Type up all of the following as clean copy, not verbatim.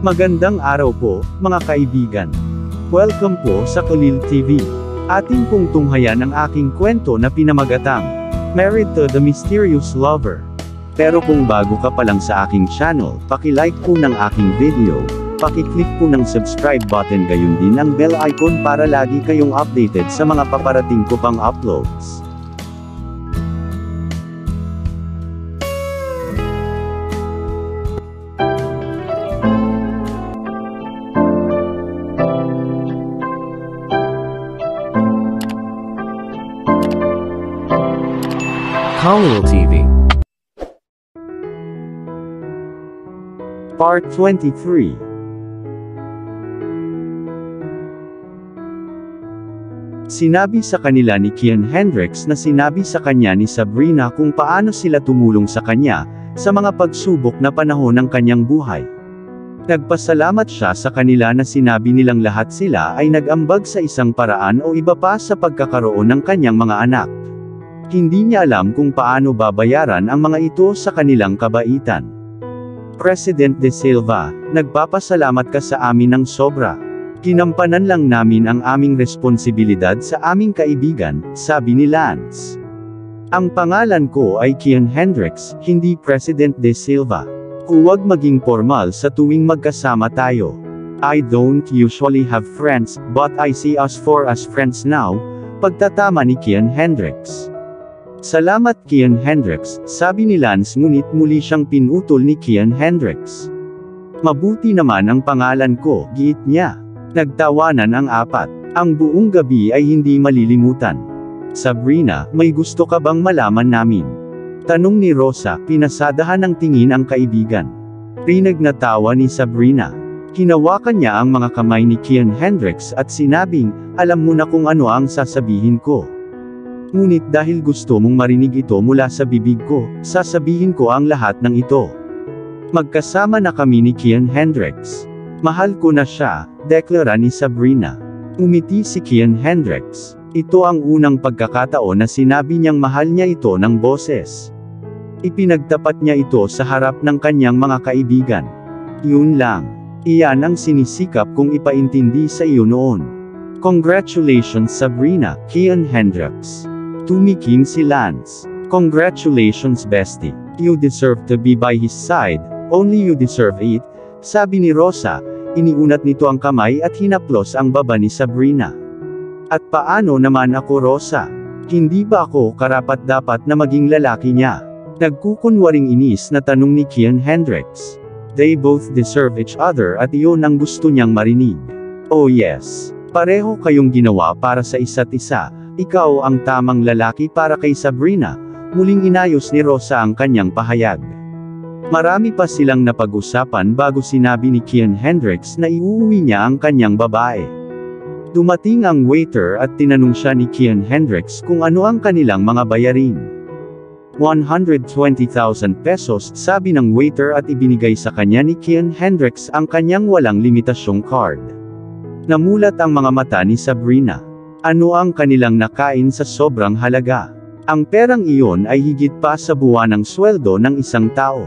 Magandang araw po, mga kaibigan. Welcome po sa Kulil TV. Ating pong tunghayan ang aking kwento na pinamagatang Married to the Mysterious Lover. Pero kung bago ka pa lang sa aking channel, paki-like po ng aking video, paki-click po ng subscribe button gayon din ang bell icon para lagi kayong updated sa mga paparating ko pang uploads. Kulil TV. Part 23. Sinabi sa kanila ni Kian Hendricks na sinabi sa kanya ni Sabrina kung paano sila tumulong sa kanya, sa mga pagsubok na panahon ng kanyang buhay. Nagpasalamat siya sa kanila na sinabi nilang lahat sila ay nag-ambag sa isang paraan o iba pa sa pagkakaroon ng kanyang mga anak. Hindi niya alam kung paano babayaran ang mga ito sa kanilang kabaitan. President De Silva, nagpapasalamat ka sa amin ng sobra. Ginampanan lang namin ang aming responsibilidad sa aming kaibigan, sabi ni Lance. Ang pangalan ko ay Kian Hendricks, hindi President De Silva. Huwag maging formal sa tuwing magkasama tayo. I don't usually have friends, but I see us four as friends now, pagtatama ni Kian Hendricks. Salamat Kian Hendricks, sabi ni Lance ngunit muli siyang pinutol ni Kian Hendricks. Mabuti naman ang pangalan ko, giit niya. Nagtawanan ang apat. Ang buong gabi ay hindi malilimutan. Sabrina, may gusto ka bang malaman namin? Tanong ni Rosa, pinasadahan ng tingin ang kaibigan. Rinig na tawa ni Sabrina. Hinawakan niya ang mga kamay ni Kian Hendricks at sinabing, alam mo na kung ano ang sasabihin ko. Ngunit dahil gusto mong marinig ito mula sa bibig ko, sasabihin ko ang lahat ng ito. Magkasama na kami ni Kian Hendricks. Mahal ko na siya, deklara ni Sabrina. Umiti si Kian Hendricks. Ito ang unang pagkakataon na sinabi niyang mahal niya ito ng boses. Ipinagtapat niya ito sa harap ng kanyang mga kaibigan. Yun lang. Iyan ang sinisikap kong ipaintindi sa iyo noon. Congratulations Sabrina, Kian Hendricks. Tumikim si Lance. Congratulations bestie. You deserve to be by his side, only you deserve it, sabi ni Rosa, iniunat nito ang kamay at hinaplos ang baba ni Sabrina. At paano naman ako Rosa? Hindi ba ako karapat-dapat na maging lalaki niya? Nagkukunwaring inis na tanong ni Kian Hendricks. They both deserve each other at iyon ang gusto niyang marinig. Oh yes. Pareho kayong ginawa para sa isa't isa. Ikaw ang tamang lalaki para kay Sabrina, muling inayos ni Rosa ang kanyang pahayag. Marami pa silang napag-usapan bago sinabi ni Kian Hendricks na iuuwi niya ang kanyang babae. Dumating ang waiter at tinanong siya ni Kian Hendricks kung ano ang kanilang mga bayarin. 120,000 pesos, sabi ng waiter at ibinigay sa kanya ni Kian Hendricks ang kanyang walang limitasyong card. Namulat ang mga mata ni Sabrina. Ano ang kanilang nakain sa sobrang halaga? Ang perang iyon ay higit pa sa buwanang sweldo ng isang tao.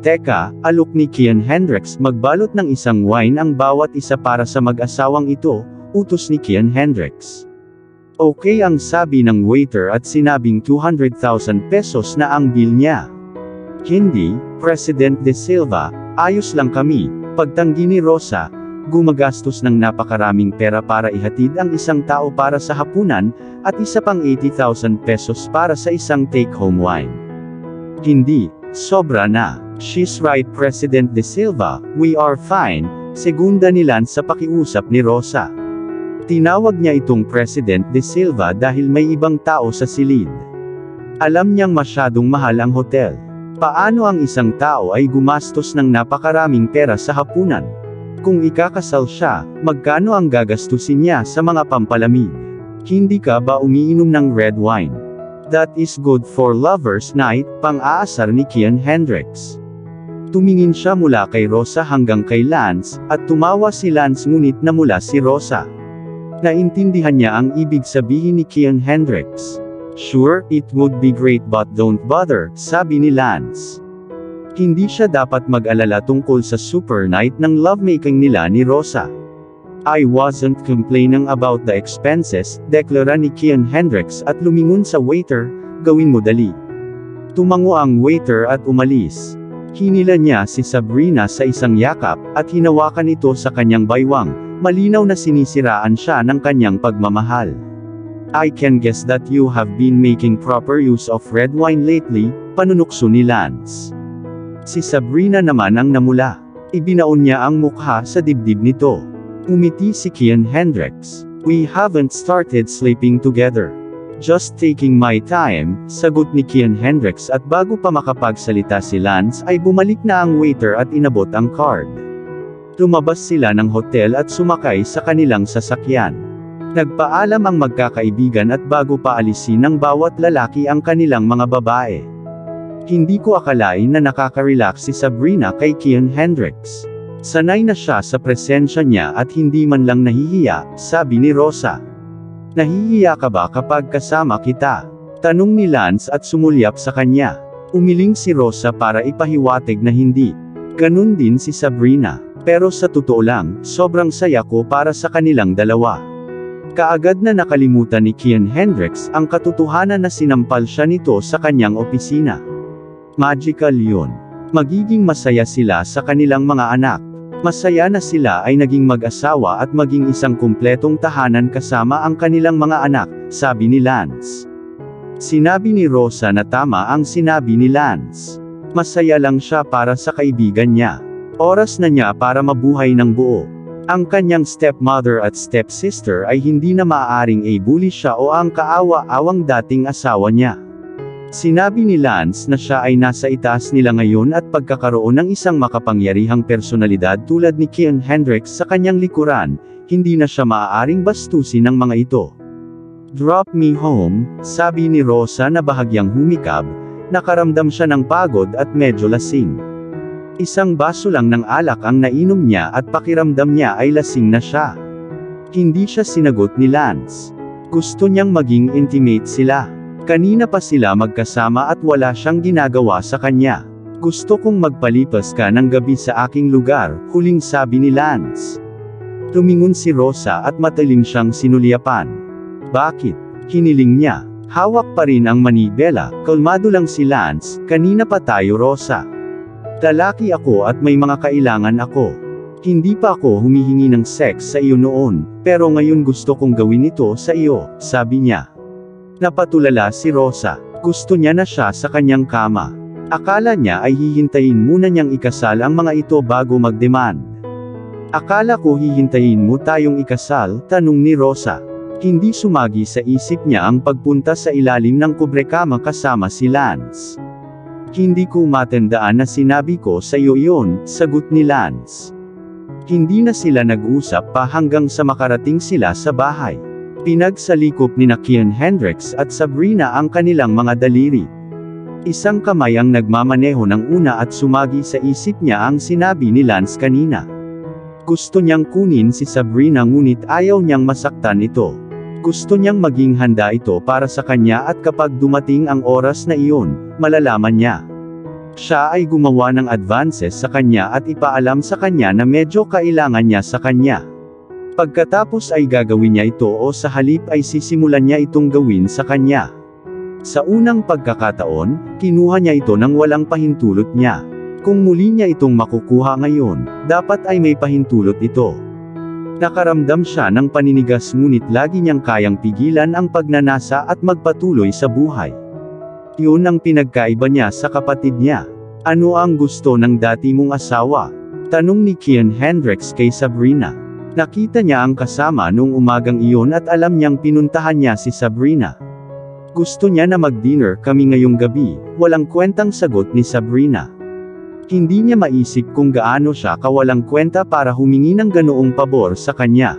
Teka, alok ni Kian Hendricks, magbalot ng isang wine ang bawat isa para sa mag-asawang ito, utos ni Kian Hendricks. Okay ang sabi ng waiter at sinabing 200,000 pesos na ang bill niya. Hindi, President De Silva, ayos lang kami, pagtanggi ni Rosa. Gumagastos ng napakaraming pera para ihatid ang isang tao para sa hapunan, at isa pang 80,000 pesos para sa isang take-home wine. Hindi, sobra na. She's right President De Silva, we are fine, segunda ni Lance sa pakiusap ni Rosa. Tinawag niya itong President De Silva dahil may ibang tao sa silid. Alam niyang masyadong mahal ang hotel. Paano ang isang tao ay gumastos ng napakaraming pera sa hapunan? Kung ikakasal siya, magkano ang gagastusin niya sa mga pampalamig? Hindi ka ba umiinom ng red wine? That is good for lovers night, pang-aasar ni Kian Hendricks. Tumingin siya mula kay Rosa hanggang kay Lance, at tumawa si Lance ngunit namula si Rosa. Naintindihan niya ang ibig sabihin ni Kian Hendricks. Sure, it would be great but don't bother, sabi ni Lance. Hindi siya dapat mag-alala tungkol sa super night ng lovemaking nila ni Rosa. I wasn't complaining about the expenses, deklara ni Kian Hendricks at lumingon sa waiter, gawin mo dali. Tumango ang waiter at umalis. Hinila niya si Sabrina sa isang yakap, at hinawakan ito sa kanyang baywang, malinaw na sinisiraan siya ng kanyang pagmamahal. I can guess that you have been making proper use of red wine lately, panunukso ni Lance. Si Sabrina naman ang namula. Ibinaon niya ang mukha sa dibdib nito. Umiti si Kian Hendricks. We haven't started sleeping together. Just taking my time, sagot ni Kian Hendricks at bago pa makapagsalita si Lance ay bumalik na ang waiter at inabot ang card. Lumabas sila ng hotel at sumakay sa kanilang sasakyan. Nagpaalam ang magkakaibigan at bago pa alisin ng bawat lalaki ang kanilang mga babae. Hindi ko akalain na nakaka-relax si Sabrina kay Kian Hendricks. Sanay na siya sa presensya niya at hindi man lang nahihiya, sabi ni Rosa. Nahihiya ka ba kapag kasama kita? Tanong ni Lance at sumulyap sa kanya. Umiling si Rosa para ipahiwatig na hindi. Ganun din si Sabrina. Pero sa totoo lang, sobrang saya ko para sa kanilang dalawa. Kaagad na nakalimutan ni Kian Hendricks ang katotohanan na sinampal siya nito sa kanyang opisina. Magical yun. Magiging masaya sila sa kanilang mga anak. Masaya na sila ay naging mag-asawa at maging isang kumpletong tahanan kasama ang kanilang mga anak, sabi ni Lance. Sinabi ni Rosa na tama ang sinabi ni Lance. Masaya lang siya para sa kaibigan niya. Oras na niya para mabuhay ng buo. Ang kanyang stepmother at stepsister ay hindi na maaaring i-bully siya o ang kaawa-awang dating asawa niya. Sinabi ni Lance na siya ay nasa itaas nila ngayon at pagkakaroon ng isang makapangyarihang personalidad tulad ni Kian Hendricks sa kanyang likuran, hindi na siya maaaring bastusin ng mga ito. Drop me home, sabi ni Rosa na bahagyang humikab, nakaramdam siya ng pagod at medyo lasing. Isang baso lang ng alak ang nainom niya at pakiramdam niya ay lasing na siya. Hindi siya sinagot ni Lance. Gusto niyang maging intimate sila. Kanina pa sila magkasama at wala siyang ginagawa sa kanya. Gusto kong magpalipas ka ng gabi sa aking lugar, huling sabi ni Lance. Tumingon si Rosa at matalim siyang sinulyapan. Bakit? Hiniling niya. Hawak pa rin ang manibela, kalmado lang si Lance, kanina pa tayo Rosa. Lalaki ako at may mga kailangan ako. Hindi pa ako humihingi ng sex sa iyo noon, pero ngayon gusto kong gawin ito sa iyo, sabi niya. Napatulala si Rosa. Gusto niya na siya sa kanyang kama. Akala niya ay hihintayin muna niyang ikasal ang mga ito bago mag-demand. Akala ko hihintayin mo tayong ikasal, tanong ni Rosa. Hindi sumagi sa isip niya ang pagpunta sa ilalim ng kubrekama kasama si Lance. Hindi ko matandaan na sinabi ko sa iyo iyon, sagot ni Lance. Hindi na sila nag-usap pa hanggang sa makarating sila sa bahay. Pinagsalikop ni Kian Hendricks at Sabrina ang kanilang mga daliri. Isang kamay ang nagmamaneho ng una at sumagi sa isip niya ang sinabi ni Lance kanina. Gusto niyang kunin si Sabrina ngunit ayaw niyang masaktan ito. Gusto niyang maging handa ito para sa kanya at kapag dumating ang oras na iyon, malalaman niya. Siya ay gumawa ng advances sa kanya at ipaalam sa kanya na medyo kailangan niya sa kanya. Pagkatapos ay gagawin niya ito o sa halip ay sisimulan niya itong gawin sa kanya. Sa unang pagkakataon, kinuha niya ito nang walang pahintulot niya. Kung muli niya itong makukuha ngayon, dapat ay may pahintulot ito. Nakaramdam siya ng paninigas ngunit lagi niyang kayang pigilan ang pagnanasa at magpatuloy sa buhay. Yun ang pinagkaiba niya sa kapatid niya. Ano ang gusto ng dati mong asawa? Tanong ni Kian Hendricks kay Sabrina. Nakita niya ang kasama noong umagang iyon at alam niyang pinuntahan niya si Sabrina. Gusto niya na mag-dinner kami ngayong gabi, walang kwentang sagot ni Sabrina. Hindi niya maisip kung gaano siya kawalang kwenta para humingi ng ganoong pabor sa kanya.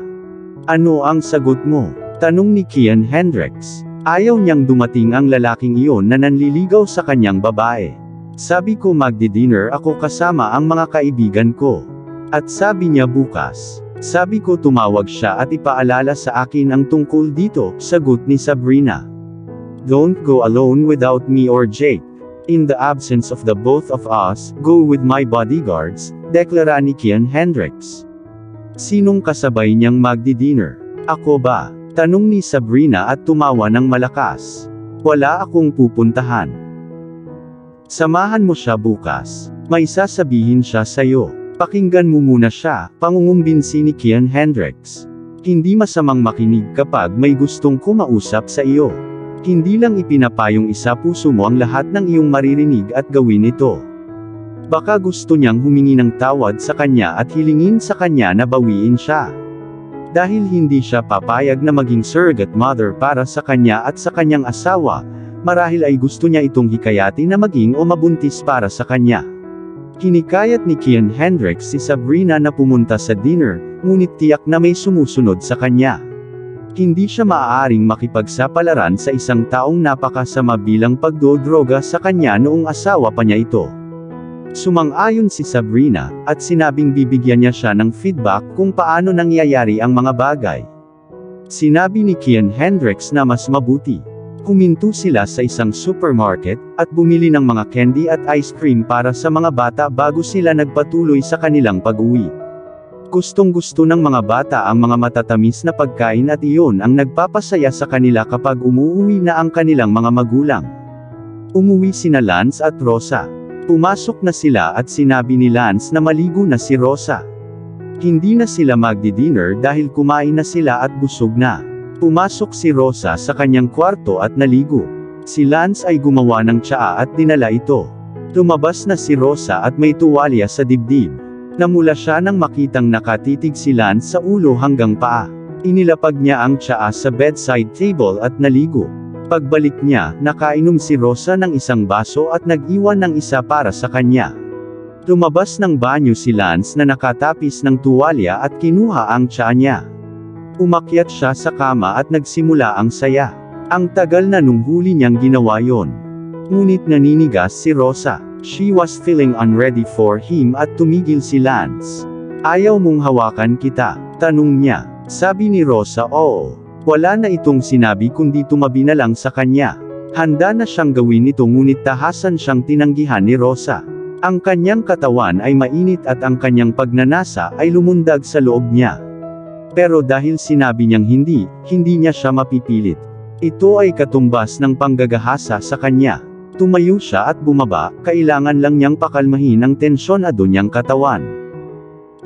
Ano ang sagot mo? Tanong ni Kian Hendricks. Ayaw niyang dumating ang lalaking iyon na nanliligaw sa kanyang babae. Sabi ko magdi-dinner ako kasama ang mga kaibigan ko. At sabi niya bukas. Sabi ko tumawag siya at ipaalala sa akin ang tungkol dito, sagot ni Sabrina. Don't go alone without me or Jake. In the absence of the both of us, go with my bodyguards, deklara ni Kian Hendricks. Sinong kasabay niyang magdi-dinner? Ako ba? Tanong ni Sabrina at tumawa ng malakas. Wala akong pupuntahan. Samahan mo siya bukas. May sasabihin siya sa'yo. Pakinggan mo muna siya, pangungumbinsi ni Kian Hendricks. Hindi masamang makinig kapag may gustong kumausap sa iyo. Hindi lang ipinapayong isa puso mo ang lahat ng iyong maririnig at gawin ito. Baka gusto niyang humingi ng tawad sa kanya at hilingin sa kanya na bawiin siya. Dahil hindi siya papayag na maging surrogate mother para sa kanya at sa kanyang asawa, marahil ay gusto niya itong hikayatin na maging o mabuntis para sa kanya. Hinikayat ni Kian Hendricks si Sabrina na pumunta sa dinner, ngunit tiyak na may sumusunod sa kanya. Hindi siya maaaring makipagsapalaran sa isang taong napakasama bilang pagdodroga sa kanya noong asawa pa niya ito. Sumang-ayon si Sabrina, at sinabing bibigyan niya siya ng feedback kung paano nangyayari ang mga bagay. Sinabi ni Kian Hendricks na mas mabuti. Huminto sila sa isang supermarket, at bumili ng mga candy at ice cream para sa mga bata bago sila nagpatuloy sa kanilang pag-uwi. Gustong-gusto ng mga bata ang mga matatamis na pagkain at iyon ang nagpapasaya sa kanila kapag umuwi na ang kanilang mga magulang. Umuwi sina Lance at Rosa. Pumasok na sila at sinabi ni Lance na maligo na si Rosa. Hindi na sila magdi-dinner dahil kumain na sila at busog na. Pumasok si Rosa sa kanyang kwarto at naligo. Si Lance ay gumawa ng tsaa at dinala ito. Lumabas na si Rosa at may tuwalya sa dibdib. Namula siya nang makitang nakatitig si Lance sa ulo hanggang paa. Inilapag niya ang tsaa sa bedside table at naligo. Pagbalik niya, nakainom si Rosa ng isang baso at nag-iwan ng isa para sa kanya. Lumabas ng banyo si Lance na nakatapis ng tuwalya at kinuha ang tsaa niya. Umakyat siya sa kama at nagsimula ang saya. Ang tagal na nung huli niyang ginawa yon. Ngunit naninigas si Rosa. She was feeling unready for him at tumigil si Lance. Ayaw mong hawakan kita? Tanong niya. Sabi ni Rosa, oo. Wala na itong sinabi kundi tumabi na lang sa kanya. Handa na siyang gawin ito ngunit tahasan siyang tinanggihan ni Rosa. Ang kanyang katawan ay mainit at ang kanyang pagnanasa ay lumundag sa loob niya. Pero dahil sinabi niyang hindi niya siya mapipilit. Ito ay katumbas ng panggagahasa sa kanya. Tumayo siya at bumaba, kailangan lang niyang pakalmahin ang tensyonado niyang katawan.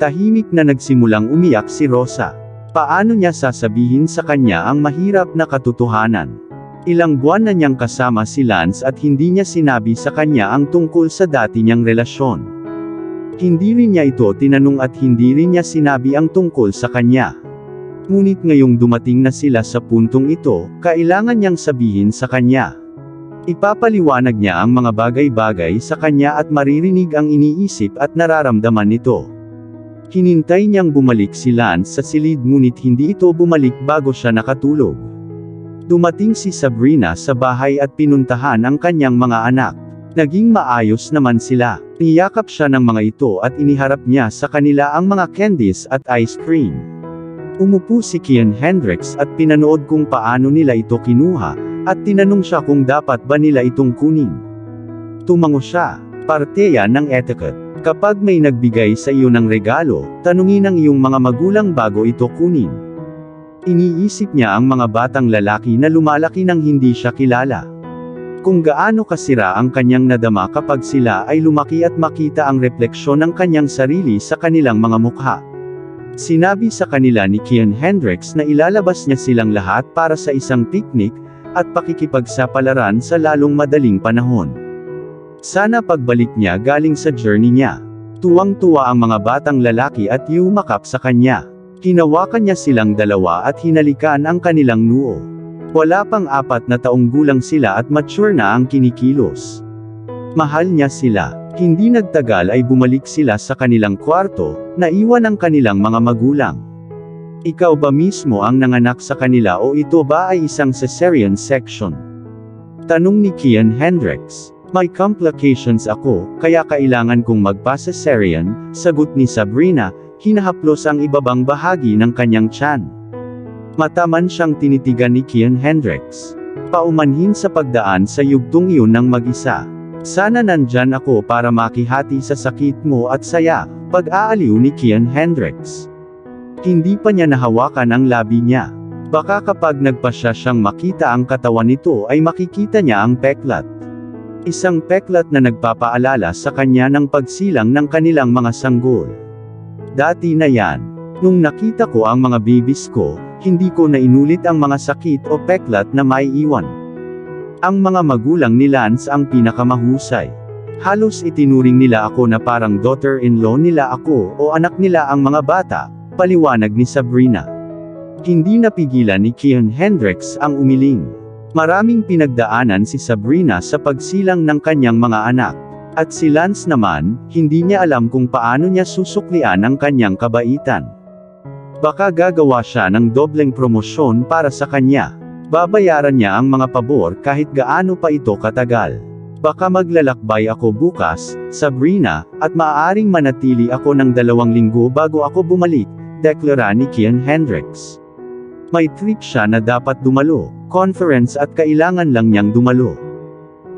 Tahimik na nagsimulang umiyak si Rosa. Paano niya sasabihin sa kanya ang mahirap na katotohanan? Ilang buwan na niyang kasama si Lance at hindi niya sinabi sa kanya ang tungkol sa dati niyang relasyon. Hindi rin niya ito tinanong at hindi rin niya sinabi ang tungkol sa kanya. Ngunit ngayong dumating na sila sa puntong ito, kailangan niyang sabihin sa kanya. Ipapaliwanag niya ang mga bagay-bagay sa kanya at maririnig ang iniisip at nararamdaman nito. Hinintay niyang bumalik si Lance sa silid ngunit hindi ito bumalik bago siya nakatulog. Dumating si Sabrina sa bahay at pinuntahan ang kanyang mga anak. Naging maayos naman sila. Niyakap siya ng mga ito at iniharap niya sa kanila ang mga candies at ice cream. Umupo si Kian Hendricks at pinanood kung paano nila ito kinuha. At tinanong siya kung dapat ba nila itong kunin. Tumango siya. Parte yan ng etiquette. Kapag may nagbigay sa iyo ng regalo, tanungin ang iyong mga magulang bago ito kunin. Iniisip niya ang mga batang lalaki na lumalaki nang hindi siya kilala. Kung gaano kasira ang kanyang nadama kapag sila ay lumaki at makita ang refleksyon ng kanyang sarili sa kanilang mga mukha. Sinabi sa kanila ni Kian Hendricks na ilalabas niya silang lahat para sa isang picnic, at pakikipagsapalaran sa lalong madaling panahon. Sana pagbalik niya galing sa journey niya. Tuwang-tuwa ang mga batang lalaki at yumakap sa kanya. Hinawakan niya silang dalawa at hinalikan ang kanilang noo. Wala pang 4 na taong gulang sila at mature na ang kinikilos. Mahal niya sila. Hindi nagtagal ay bumalik sila sa kanilang kwarto, naiwan ang kanilang mga magulang. Ikaw ba mismo ang nanganak sa kanila o ito ba ay isang cesarean section? Tanong ni Kian Hendricks. May complications ako, kaya kailangan kong magpa-cesarean, sagot ni Sabrina, hinahaplos ang ibabang bahagi ng kanyang tiyan. Mataman siyang tinitigan ni Kian Hendricks. Paumanhin sa pagdaan sa yugtong iyon ng mag-isa. Sana nandyan ako para makihati sa sakit mo at saya, pag-aaliw ni Kian Hendricks. Hindi pa niya nahawakan ang labi niya. Baka kapag nagpasya siyang makita ang katawan nito ay makikita niya ang peklat. Isang peklat na nagpapaalala sa kanya ng pagsilang ng kanilang mga sanggol. Dati na yan. Nung nakita ko ang mga babies ko, hindi ko na inulit ang mga sakit o peklat na may iwan. Ang mga magulang ni Lance ang pinakamahusay. Halos itinuring nila ako na parang daughter-in-law nila ako o anak nila ang mga bata, paliwanag ni Sabrina. Hindi napigilan ni Kian Hendricks ang umiling. Maraming pinagdaanan si Sabrina sa pagsilang ng kanyang mga anak. At si Lance naman, hindi niya alam kung paano niya susuklian ang kanyang kabaitan. Baka gagawa siya ng dobleng promosyon para sa kanya. Babayaran niya ang mga pabor kahit gaano pa ito katagal. Baka maglalakbay ako bukas, Sabrina, at maaaring manatili ako ng 2 linggo bago ako bumalik, deklara ni Kian Hendricks. May trip siya na dapat dumalo, conference at kailangan lang niyang dumalo.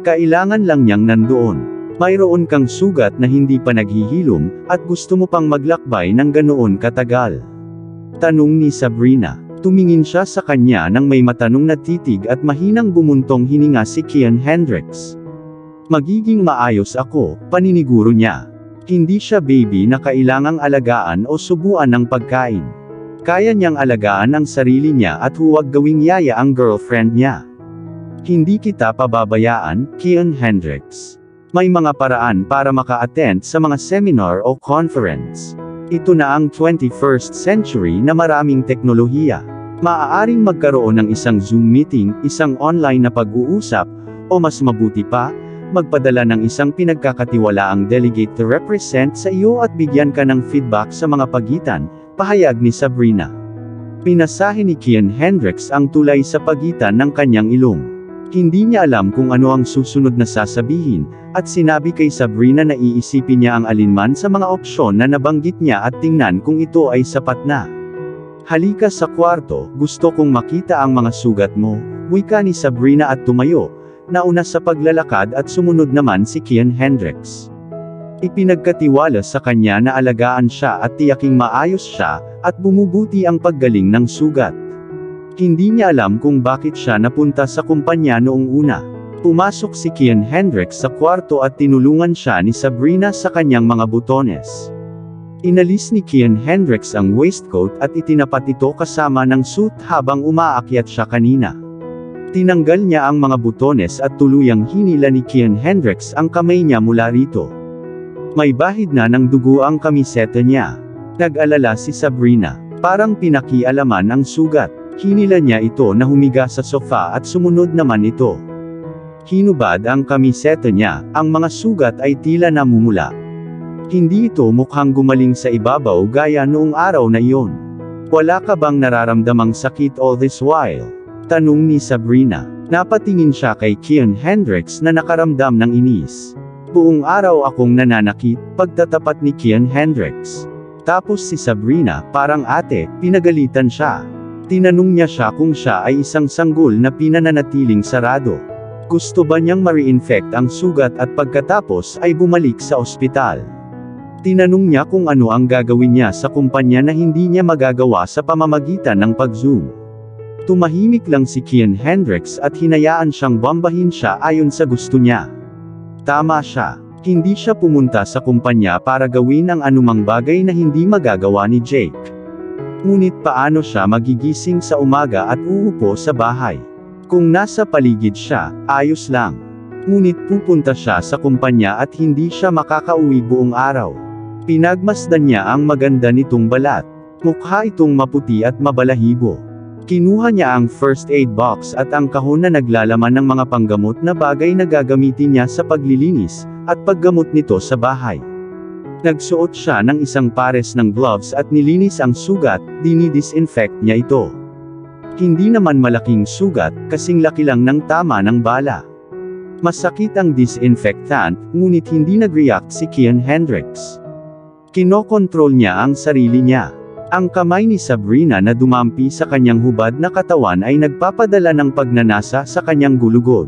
Kailangan lang niyang nandoon. Mayroon kang sugat na hindi pa naghihilom, at gusto mo pang maglakbay ng ganoon katagal. Tanong ni Sabrina. Tumingin siya sa kanya nang may matanong na titig at mahinang bumuntong hininga si Kian Hendricks. Magiging maayos ako, paniniguro niya. Hindi siya baby na kailangang alagaan o subuan ng pagkain. Kaya niyang alagaan ang sarili niya at huwag gawing yaya ang girlfriend niya. Hindi kita pababayaan, Kian Hendricks. May mga paraan para maka-attend sa mga seminar o conference. Ito na ang 21st century na maraming teknolohiya. Maaaring magkaroon ng isang Zoom meeting, isang online na pag-uusap, o mas mabuti pa, magpadala ng isang pinagkakatiwalaang delegate to represent sa iyo at bigyan ka ng feedback sa mga pagitan, pahayag ni Sabrina. Pinasahe ni Kian Hendricks ang tulay sa pagitan ng kanyang ilong. Hindi niya alam kung ano ang susunod na sasabihin, at sinabi kay Sabrina na iisipin niya ang alinman sa mga opsyon na nabanggit niya at tingnan kung ito ay sapat na. Halika sa kwarto, gusto kong makita ang mga sugat mo, wika ni Sabrina at tumayo, nauna sa paglalakad at sumunod naman si Kian Hendricks. Ipinagkatiwala sa kanya na alagaan siya at tiyaking maayos siya, at bumubuti ang paggaling ng sugat. Hindi niya alam kung bakit siya napunta sa kumpanya noong una. Pumasok si Kian Hendricks sa kwarto at tinulungan siya ni Sabrina sa kanyang mga butones. Inalis ni Kian Hendricks ang waistcoat at itinapat ito kasama ng suit habang umaakyat siya kanina. Tinanggal niya ang mga butones at tuluyang hinila ni Kian Hendricks ang kamay niya mula rito. May bahid na ng dugo ang kamiseta niya. Nag-alala si Sabrina. Parang pinakialaman ang sugat. Hinila niya ito na humiga sa sofa at sumunod naman ito. Hinubad ang kamiseta niya, ang mga sugat ay tila namumula. Hindi ito mukhang gumaling sa ibabaw gaya noong araw na iyon. Wala ka bang nararamdamang sakit all this while? Tanong ni Sabrina. Napatingin siya kay Kian Hendricks na nakaramdam ng inis. Buong araw akong nananakit, pagtatapat ni Kian Hendricks. Tapos si Sabrina, parang ate, pinagalitan siya. Tinanong niya siya kung siya ay isang sanggol na pinananatiling sarado. Gusto ba niyang ma-reinfect ang sugat at pagkatapos ay bumalik sa ospital? Tinanong niya kung ano ang gagawin niya sa kumpanya na hindi niya magagawa sa pamamagitan ng pag-Zoom. Tumahimik lang si Kian Hendricks at hinayaan siyang bombahin siya ayon sa gusto niya. Tama siya. Hindi siya pumunta sa kumpanya para gawin ang anumang bagay na hindi magagawa ni Jake. Ngunit paano siya magigising sa umaga at uupo sa bahay? Kung nasa paligid siya, ayos lang. Ngunit pupunta siya sa kumpanya at hindi siya makakauwi buong araw. Pinagmasdan niya ang maganda nitong balat. Mukha itong maputi at mabalahibo. Kinuha niya ang first aid box at ang kahon na naglalaman ng mga panggamot na bagay na gagamitin niya sa paglilinis, at paggamot nito sa bahay. Nagsuot siya ng isang pares ng gloves at nilinis ang sugat, dinidisinfect niya ito. Hindi naman malaking sugat, kasing laki lang ng tama ng bala. Masakit ang disinfectant, ngunit hindi nag-react si Kian Hendricks. Kinokontrol niya ang sarili niya. Ang kamay ni Sabrina na dumampi sa kanyang hubad na katawan ay nagpapadala ng pagnanasa sa kanyang gulugod.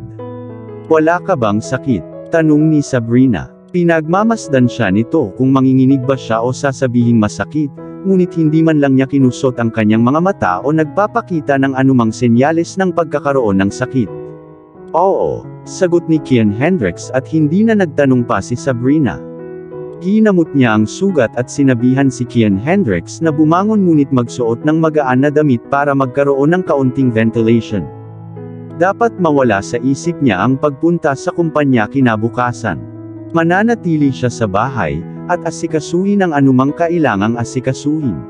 Wala ka bang sakit? Tanong ni Sabrina. Pinagmamasdan siya nito kung manginginig ba siya o sasabihing masakit, ngunit hindi man lang niya kinusot ang kanyang mga mata o nagpapakita ng anumang senyales ng pagkakaroon ng sakit. Oo, sagot ni Kian Hendricks at hindi na nagtanong pa si Sabrina. Ginamot niya ang sugat at sinabihan si Kian Hendricks na bumangon ngunit magsuot ng magaan na damit para magkaroon ng kaunting ventilation. Dapat mawala sa isip niya ang pagpunta sa kumpanya kinabukasan. Mananatili siya sa bahay, at asikasuhin ang anumang kailangang asikasuhin.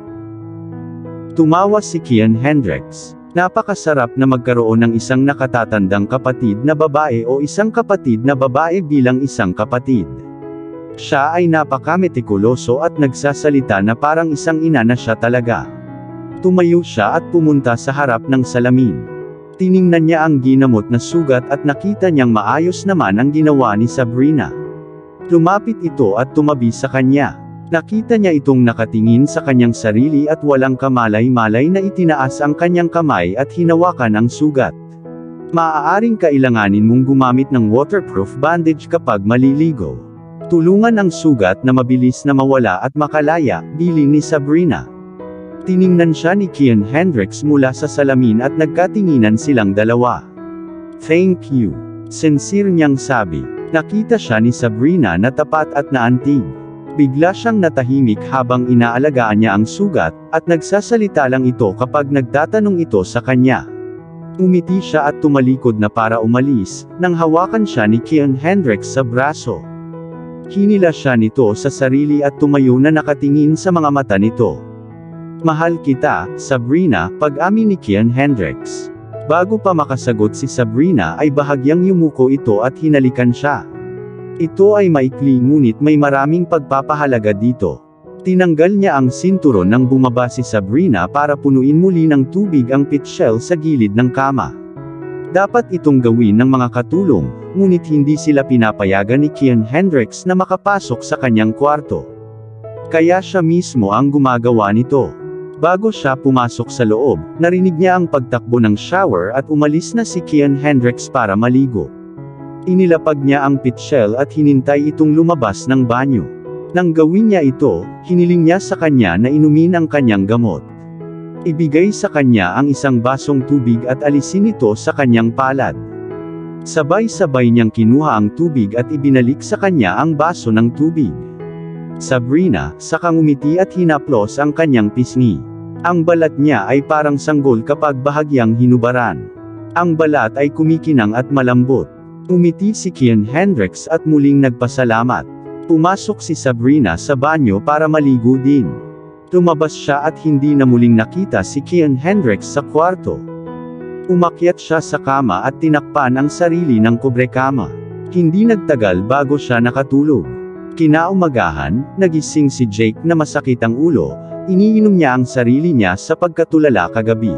Tumawa si Kian Hendricks. Napakasarap na magkaroon ng isang nakatatandang kapatid na babae o isang kapatid na babae bilang isang kapatid. Siya ay napakametikuloso at nagsasalita na parang isang ina na siya talaga. Tumayo siya at pumunta sa harap ng salamin. Tiningnan niya ang ginamot na sugat at nakita niyang maayos naman ang ginawa ni Sabrina. Lumapit ito at tumabi sa kanya. Nakita niya itong nakatingin sa kanyang sarili at walang kamalay-malay na itinaas ang kanyang kamay at hinawakan ang sugat. Maaaring kailanganin mong gumamit ng waterproof bandage kapag maliligo. Tulungan ang sugat na mabilis na mawala at makalaya, bilin ni Sabrina. Tiningnan siya ni Kian Hendricks mula sa salamin at nagkatinginan silang dalawa. Thank you. Sincere niyang sabi. Nakita siya ni Sabrina na tapat at naantig. Bigla siyang natahimik habang inaalagaan niya ang sugat, at nagsasalita lang ito kapag nagtatanong ito sa kanya. Umiti siya at tumalikod na para umalis, nang hawakan siya ni Kian Hendricks sa braso. Hinila siya nito sa sarili at tumayo na nakatingin sa mga mata nito. Mahal kita, Sabrina, pag-amin ni Kian Hendricks. Bago pa makasagot si Sabrina ay bahagyang yumuko ito at hinalikan siya. Ito ay maikli ngunit may maraming pagpapahalaga dito. Tinanggal niya ang sinturon nang bumaba si Sabrina para punuin muli ng tubig ang pit shell sa gilid ng kama. Dapat itong gawin ng mga katulong, ngunit hindi sila pinapayagan ni Kian Hendricks na makapasok sa kanyang kwarto. Kaya siya mismo ang gumagawa nito. Bago siya pumasok sa loob, narinig niya ang pagtakbo ng shower at umalis na si Kian Hendricks para maligo. Inilapag niya ang pit shell at hinintay itong lumabas ng banyo. Nang gawin niya ito, hiniling niya sa kanya na inumin ang kanyang gamot. Ibigay sa kanya ang isang basong tubig at alisin ito sa kanyang palad. Sabay-sabay niyang kinuha ang tubig at ibinalik sa kanya ang baso ng tubig. Sabrina, sakang umiti at hinaplos ang kanyang pisngi. Ang balat niya ay parang sanggol kapag bahagyang hinubaran. Ang balat ay kumikinang at malambot. Umiti si Kian Hendricks at muling nagpasalamat. Pumasok si Sabrina sa banyo para maligo din. Lumabas siya at hindi na muling nakita si Kian Hendricks sa kwarto. Umakyat siya sa kama at tinakpan ang sarili ng kubrekama. Hindi nagtagal bago siya nakatulog. Kinaumagahan, nagising si Jake na masakit ang ulo, iniinom niya ang sarili niya sa pagkatulala kagabi.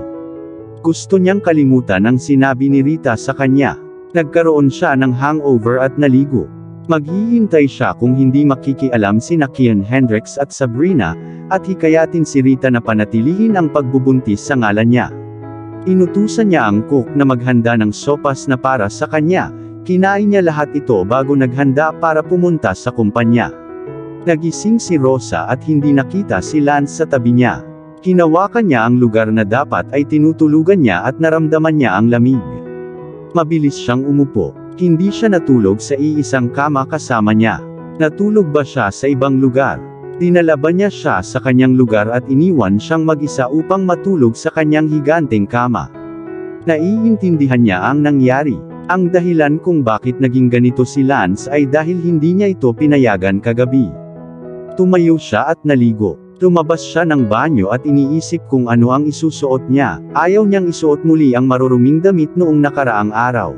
Gusto niyang kalimutan ang sinabi ni Rita sa kanya. Nagkaroon siya ng hangover at naligo. Maghihintay siya kung hindi makikialam sina Kian Hendricks at Sabrina, at hikayatin si Rita na panatilihin ang pagbubuntis sa ngalan niya. Inutusan niya ang cook na maghanda ng sopas na para sa kanya. Kinain niya lahat ito bago naghanda para pumunta sa kumpanya. Nagising si Rosa at hindi nakita si Lance sa tabi niya. Hinawakan niya ang lugar na dapat ay tinutulugan niya at naramdaman niya ang lamig. Mabilis siyang umupo. Hindi siya natulog sa iisang kama kasama niya. Natulog ba siya sa ibang lugar? Dinala ba niya siya sa kanyang lugar at iniwan siyang mag-isa upang matulog sa kanyang higanteng kama? Naiintindihan niya ang nangyari. Ang dahilan kung bakit naging ganito si Lance ay dahil hindi niya ito pinayagan kagabi. Tumayo siya at naligo. Lumabas siya ng banyo at iniisip kung ano ang isusuot niya. Ayaw niyang isuot muli ang maruruming damit noong nakaraang araw.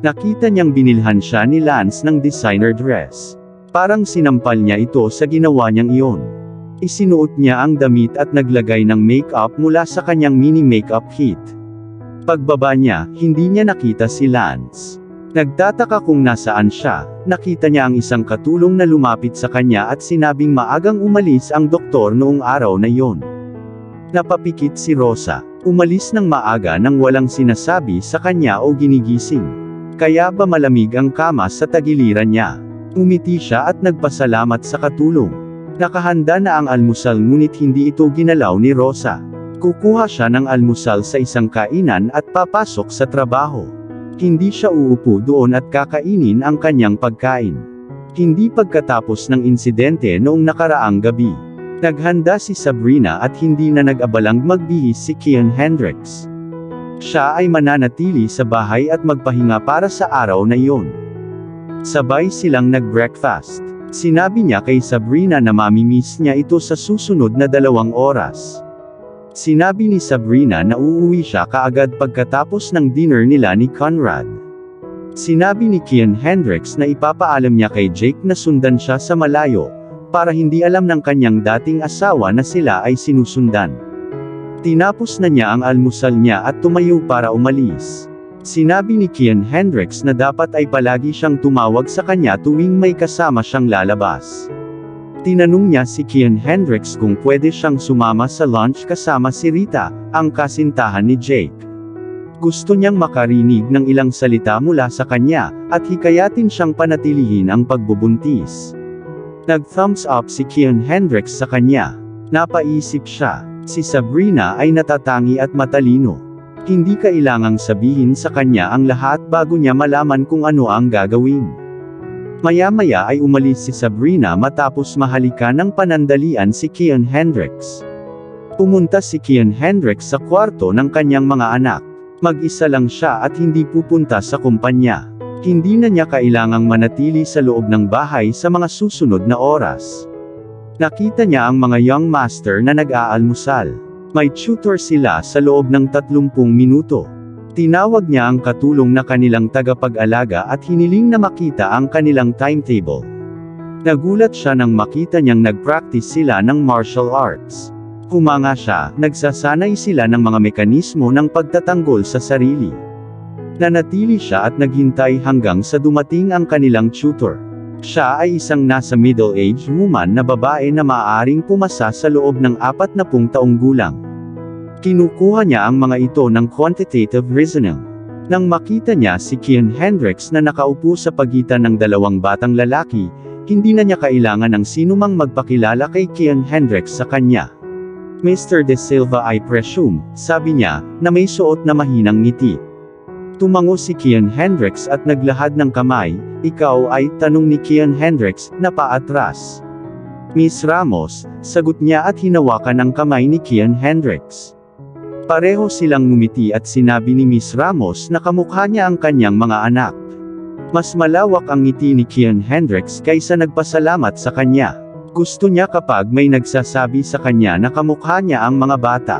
Nakita niyang binilhan siya ni Lance ng designer dress. Parang sinampal niya ito sa ginawa niyang iyon. Isinuot niya ang damit at naglagay ng makeup mula sa kanyang mini makeup kit. Pagbaba niya, hindi niya nakita si Lance. Nagtataka kung nasaan siya. Nakita niya ang isang katulong na lumapit sa kanya at sinabing maagang umalis ang doktor noong araw na iyon. Napapikit si Rosa. Umalis ng maaga nang walang sinasabi sa kanya o ginigising. Kaya ba malamig ang kama sa tagiliran niya? Umiti siya at nagpasalamat sa katulong. Nakahanda na ang almusal ngunit hindi ito ginalaw ni Rosa. Kukuha siya ng almusal sa isang kainan at papasok sa trabaho. Hindi siya uupo doon at kakainin ang kanyang pagkain. Hindi pagkatapos ng insidente noong nakaraang gabi. Naghanda si Sabrina at hindi na nag-abalang magbihis si Kian Hendricks. Siya ay mananatili sa bahay at magpahinga para sa araw na iyon. Sabay silang nag-breakfast. Sinabi niya kay Sabrina na mamimiss niya ito sa susunod na 2 oras. Sinabi ni Sabrina na uuwi siya kaagad pagkatapos ng dinner nila ni Conrad. Sinabi ni Kian Hendricks na ipapaalam niya kay Jake na sundan siya sa malayo, para hindi alam ng kanyang dating asawa na sila ay sinusundan. Tinapos na niya ang almusal niya at tumayo para umalis. Sinabi ni Kian Hendricks na dapat ay palagi siyang tumawag sa kanya tuwing may kasama siyang lalabas. Tinanong niya si Kian Hendricks kung pwede siyang sumama sa lunch kasama si Rita, ang kasintahan ni Jake. Gusto niyang makarinig ng ilang salita mula sa kanya, at hikayatin siyang panatilihin ang pagbubuntis. Nag-thumbs up si Kian Hendricks sa kanya. Napaisip siya, si Sabrina ay natatangi at matalino. Hindi kailangang sabihin sa kanya ang lahat bago niya malaman kung ano ang gagawin. Maya-maya ay umalis si Sabrina matapos mahalikan ng panandalian si Kian Hendricks. Pumunta si Kian Hendricks sa kwarto ng kanyang mga anak. Mag-isa lang siya at hindi pupunta sa kumpanya. Hindi na niya kailangang manatili sa loob ng bahay sa mga susunod na oras. Nakita niya ang mga young master na nag-aalmusal. May tutor sila sa loob ng 30 minuto. Tinawag niya ang katulong na kanilang tagapag-alaga at hiniling na makita ang kanilang timetable. Nagulat siya nang makita niyang nag-practice sila ng martial arts. Humanga siya, nagsasanay sila ng mga mekanismo ng pagtatanggol sa sarili. Nanatili siya at naghintay hanggang sa dumating ang kanilang tutor. Siya ay isang nasa middle-aged woman na babae na maaaring pumasa sa loob ng 40 taong gulang. Kinukuha niya ang mga ito ng quantitative reasoning. Nang makita niya si Kian Hendricks na nakaupo sa pagitan ng 2 batang lalaki, hindi na niya kailangan ng sinumang magpakilala kay Kian Hendricks sa kanya. Mr. De Silva, I presume, sabi niya, na may suot na mahinang ngiti. Tumango si Kian Hendricks at naglahad ng kamay. Ikaw ay, tanong ni Kian Hendricks, na paatras. Miss Ramos, sagot niya at hinawakan ang kamay ni Kian Hendricks. Pareho silang ngumiti at sinabi ni Miss Ramos na kamukha niya ang kanyang mga anak. Mas malawak ang ngiti ni Kian Hendricks kaysa nagpasalamat sa kanya. Gusto niya kapag may nagsasabi sa kanya na kamukha niya ang mga bata.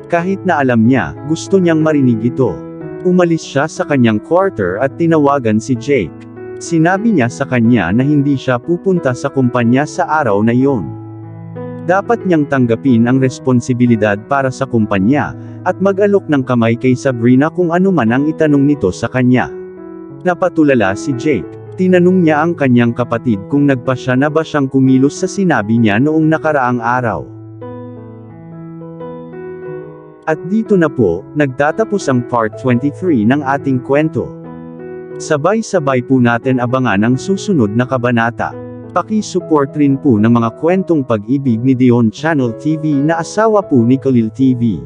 Kahit na alam niya, gusto niyang marinig ito. Umalis siya sa kanyang quarter at tinawagan si Jake. Sinabi niya sa kanya na hindi siya pupunta sa kumpanya sa araw na iyon. Dapat niyang tanggapin ang responsibilidad para sa kumpanya, at mag-alok ng kamay kay Sabrina kung ano man ang itanong nito sa kanya. Napatulala si Jake. Tinanong niya ang kanyang kapatid kung nagpasya na ba siyang kumilos sa sinabi niya noong nakaraang araw. At dito na po, nagtatapos ang part 23 ng ating kwento. Sabay-sabay po natin abangan ang susunod na kabanata. Paki-support rin po ng mga kwentong pag-ibig ni Dion Channel TV na asawa po ni Khalil TV.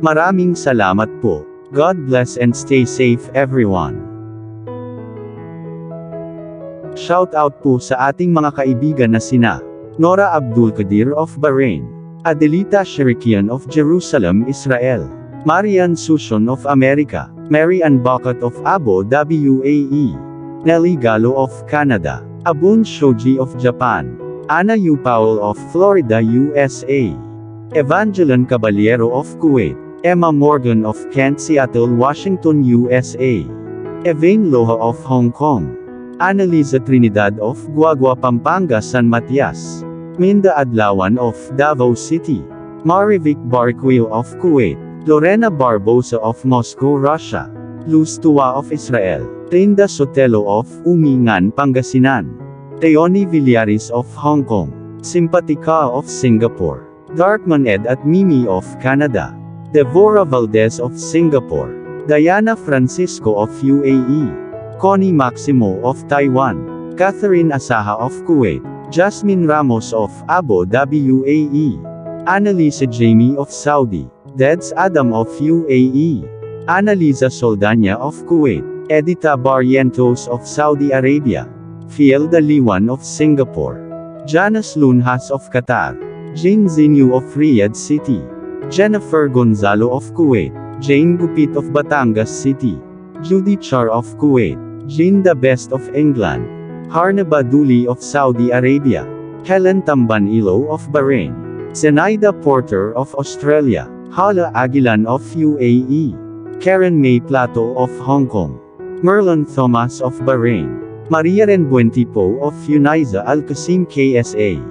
Maraming salamat po. God bless and stay safe everyone. Shout out po sa ating mga kaibigan na sina Nora Abdulkadir of Bahrain, Adelita Sherikian of Jerusalem, Israel, Marian Sushon of America, Mary Ann Bakat of Abu Dhabi, UAE, Nelly Gallo of Canada, Abun Shoji of Japan, Anna U. Powell of Florida, USA, Evangeline Caballero of Kuwait, Emma Morgan of Kent, Seattle, Washington, USA, Evain Loha of Hong Kong, Annalisa Trinidad of Guagua, Pampanga, San Matias, Minda Adlawan of Davao City, Marivic Barquil of Kuwait, Lorena Barbosa of Moscow, Russia, Luz Tua of Israel, Trinda Sotelo of Umingan, Pangasinan, Teoni Villaris of Hong Kong, Simpatica of Singapore, Darkman Ed at Mimi of Canada, Devora Valdez of Singapore, Diana Francisco of UAE. Connie Maximo of Taiwan. Catherine Asaha of Kuwait. Jasmine Ramos of Abu Dhabi UAE. Annalisa Jamie of Saudi. Deds Adam of UAE. Annalisa Soldanya of Kuwait. Edita Barrientos of Saudi Arabia. Fielda Liwan of Singapore. Janus Lunhas of Qatar. Jane Zinyu of Riyadh City. Jennifer Gonzalo of Kuwait. Jane Gupit of Batangas City. Judy Char of Kuwait. Jean the Best of England. Harna Baduli of Saudi Arabia. Helen Tambanilo of Bahrain. Zenaida Porter of Australia. Hala Aguilan of UAE. Karen May Plato of Hong Kong. Merlin Thomas of Bahrain. Maria Renbuentipo of Uniza Al-Qasim KSA.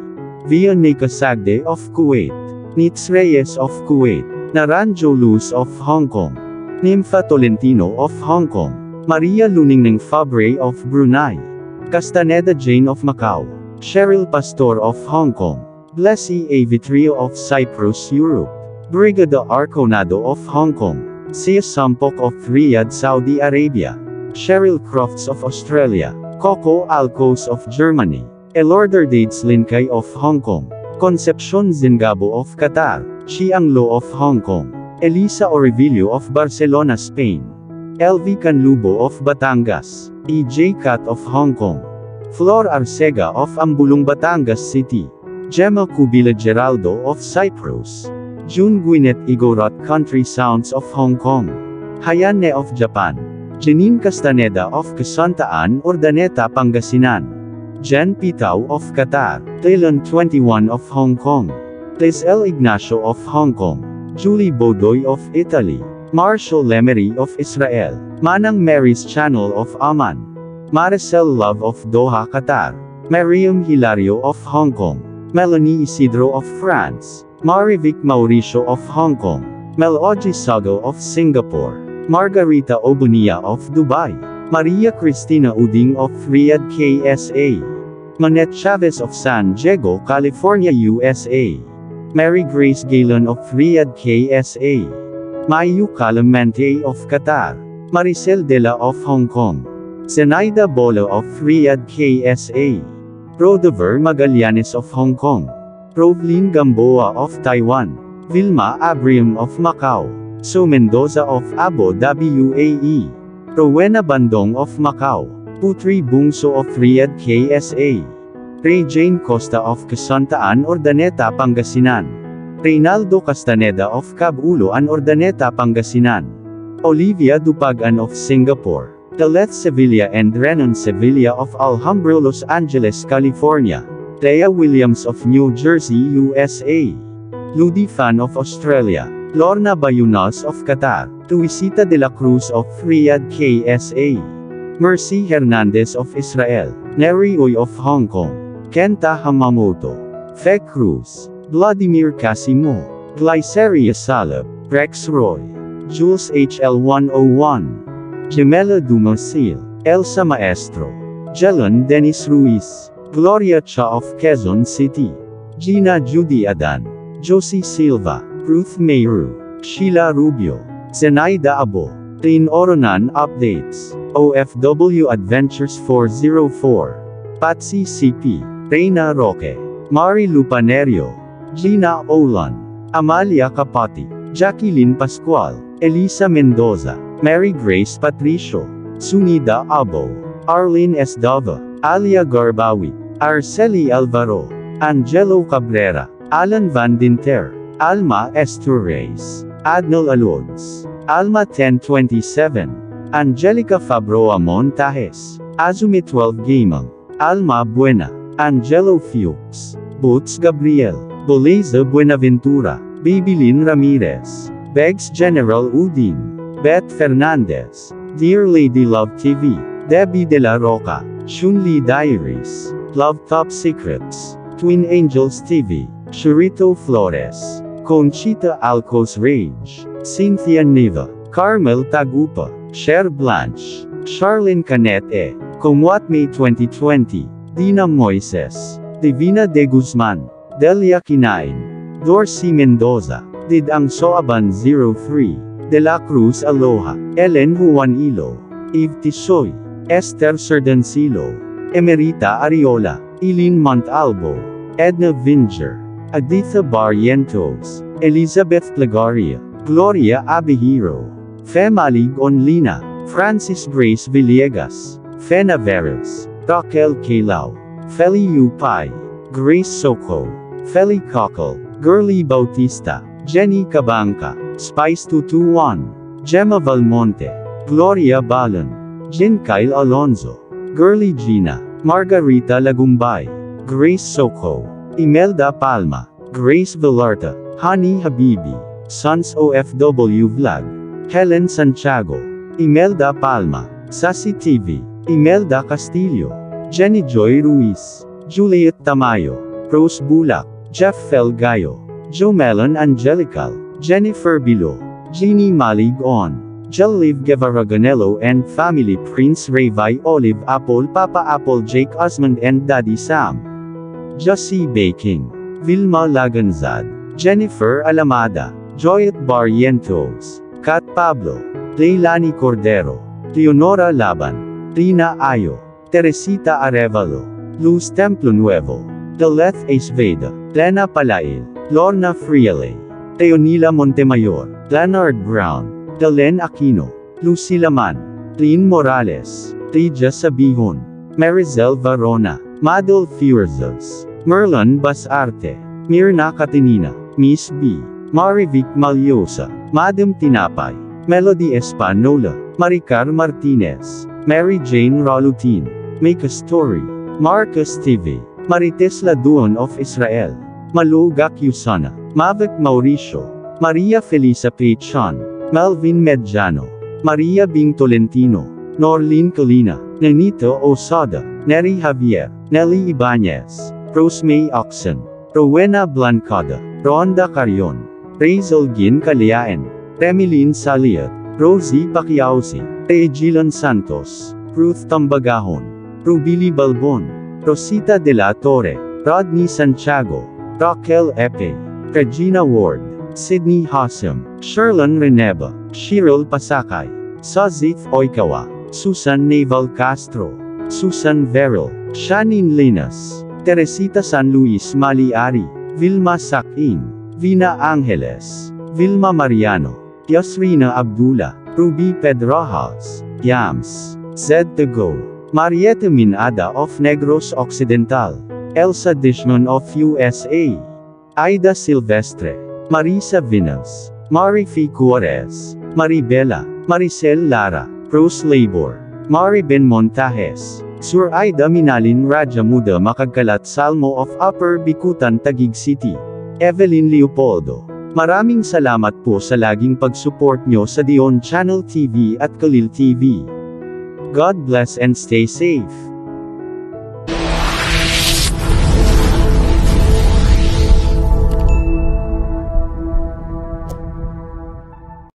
Via Sagde of Kuwait. Nitz Reyes of Kuwait. Naranjo Luz of Hong Kong. Nympha Tolentino of Hong Kong. Maria Luningning Fabre of Brunei. Castaneda Jane of Macau. Cheryl Pastor of Hong Kong. Blessy A. Vitrio of Cyprus, Europe. Brigada Arconado of Hong Kong. Sia Sampok of Riyadh, Saudi Arabia. Cheryl Crofts of Australia. Coco Alcos of Germany. Elorder Dates Linkay of Hong Kong. Concepcion Zingabo of Qatar. Chiang Lo of Hong Kong. Elisa Orivilio of Barcelona, Spain. LV Canlubo of Batangas. EJ Cat of Hong Kong. Flor Arcega of Ambulong, Batangas City. Gemma Cubila Geraldo of Cyprus. June Gwyneth Igorot Country Sounds of Hong Kong. Hayane of Japan. Janine Castaneda of Casantaan, Urdaneta, Pangasinan. Jen Pitao of Qatar. Taylon 21 of Hong Kong. Tesel Ignacio of Hong Kong. Julie Bodoy of Italy. Marshall Lemery of Israel. Manang Mary's Channel of Amman. Maricel Love of Doha, Qatar. Mariam Hilario of Hong Kong. Melanie Isidro of France. Marivic Mauricio of Hong Kong. Meloji Sago of Singapore. Margarita Obunia of Dubai. Maria Cristina Uding of Riyadh, KSA. Manette Chavez of San Diego, California, USA. Mary Grace Galen of Riyadh, KSA. Mayu Calamente of Qatar. Maricel Dela of Hong Kong. Zenaida Bolo of Riyadh, KSA. Rodover Magallanes of Hong Kong. Rovlin Gamboa of Taiwan. Vilma Abrium of Macau. So Mendoza of Abu Dhabi UAE. Rowena Bandong of Macau. Putri Bungso of Riyadh, KSA. Ray Jane Costa of Casantaan, Urdaneta, Pangasinan. Reynaldo Castaneda of Cabuloan, Urdaneta, Pangasinan. Olivia Dupagan of Singapore. Taleth Sevilla and Renan Sevilla of Alhambra, Los Angeles, California. Thea Williams of New Jersey, USA. Ludi Fan of Australia. Lorna Bayunas of Qatar. Tuisita de la Cruz of Riyadh, KSA. Mercy Hernandez of Israel. Neri Uy of Hong Kong. Kenta Hamamoto. Fe Cruz. Vladimir Casimo. Glyceria Salab. Rex Roy. Jules HL101. Gemela Dumasil. Elsa Maestro. Jelon Dennis Ruiz. Gloria Cha of Quezon City. Gina Judy Adan. Josie Silva. Ruth Mayru. Sheila Rubio. Zenaida Abo. Tin Oronan Updates. OFW Adventures 404. Patsy CP. Reina Roque. Mari Lupanerio. Gina Olan. Amalia Kapati. Jacqueline Pascual. Elisa Mendoza. Mary Grace Patricio. Sunida Abo. Arlene Esdava. Alia Garbawi. Arceli Alvaro. Angelo Cabrera. Alan Van Dinter. Alma Esturres. Adnol Alods. Alma 1027. Angelica Fabroa Montajes. Azumi 12 Gamang. Alma Buena. Angelo Fuchs. Boots Gabriel. Boleza Buenaventura. Babylin Ramirez. Begs General Udin. Beth Fernandez. Dear Lady Love TV. Debbie De La Roca. Shunli Diaries. Love Top Secrets. Twin Angels TV. Churito Flores. Conchita Alcos Rage. Cynthia Neva. Carmel Tagupa. Cher Blanche. Charlene Canete. Comwat May 2020. Dina Moises. Divina de Guzman. Delia Kinain. Dorsey Mendoza. Didang Soaban 03. De la Cruz Aloha, Ellen Juanilo, Eve Tisoy, Esther Serdancilo, Emerita Ariola, Eileen Montalvo, Edna Vinger, Aditha Barrientos, Elizabeth Plagaria, Gloria Abihiro, Femalig Onlina, Francis Grace Villegas, Fena Veras, Raquel Calao, Feli Upay, Grace Soco, Feli Cockle, Girly Bautista, Jenny Cabanca, Spice 221, Gemma Valmonte, Gloria Balon, Jin Kyle Alonzo, Girly Gina, Margarita Lagumbay, Grace Soco, Imelda Palma, Grace Villarta, Hani Habibi, Sons OFW Vlog, Helen Santiago, Imelda Palma, Sassy TV, Imelda Castillo, Jenny Joy Ruiz, Juliet Tamayo, Rose Bulak, Jeff Felgayo, Jomelon Angelical, Jennifer Bilo, Jeannie Malig On, Jeliv Guevara Ganelo and Family, Prince Ravai Olive Apple, Papa Apple, Jake Osmond and Daddy Sam, Jussie Baking, Vilma Laganzad, Jennifer Alamada, Joyet Barrientos, Kat Pablo, Leilani Cordero, Leonora Laban, Rina Ayo, Teresita Arevalo, Luz Templo Nuevo, Deleth Aceveda, Lena Palail, Lorna Friale, Teonila Montemayor, Leonard Brown, Delen Aquino, Lucy Laman, Lynn Morales, Teja Sabihon, Marizel Varona, Madel Fuerzos, Merlon Basarte, Mirna Catinina, Miss B, Marivic Malyosa, Madam Tinapay, Melody Espanola, Maricar Martinez, Mary Jane Ralutin, Make a Story, Marcus TV, Marites Laduon of Israel, Malu Gakyusana, Mavik Mauricio, Maria Felisa Pechan, Melvin Medjano, Maria Bing Tolentino, Norlene Colina, Nenito Osada, Neri Javier, Nelly Ibanez, Rosemay Oxen, Rowena Blancada, Rhonda Carion, Razel Gin Caliaen, Remilin Saliat, Rosie Paquiausi, Regilan Santos, Ruth Tambagahon, Rubili Balbon, Rosita de la Torre, Rodney Santiago, Raquel Epe, Regina Ward, Sydney Hassam, Sherlon Reneba, Shirl Pasakay, Sazith Oikawa, Susan Naval Castro, Susan Veril, Shanine Linas, Teresita San Luis Maliari, Vilma Sakin, Vina Angeles, Vilma Mariano, Yasrina Abdullah, Ruby Pedrajas, Yams, Zed Tago, Marieta Minada of Negros Occidental, Elsa Dishman of USA, Aida Silvestre, Marisa Vinas, Marifi Cuarez, Maribela, Maricel Lara, Rose Labor, Maribel Montajes, Sur Aida Minalin Raja Muda Makagkalat Salmo of Upper Bikutan Taguig City, Evelyn Leopoldo. Maraming salamat po sa laging pag-support nyo sa Dion Channel TV at Kalil TV. God bless and stay safe.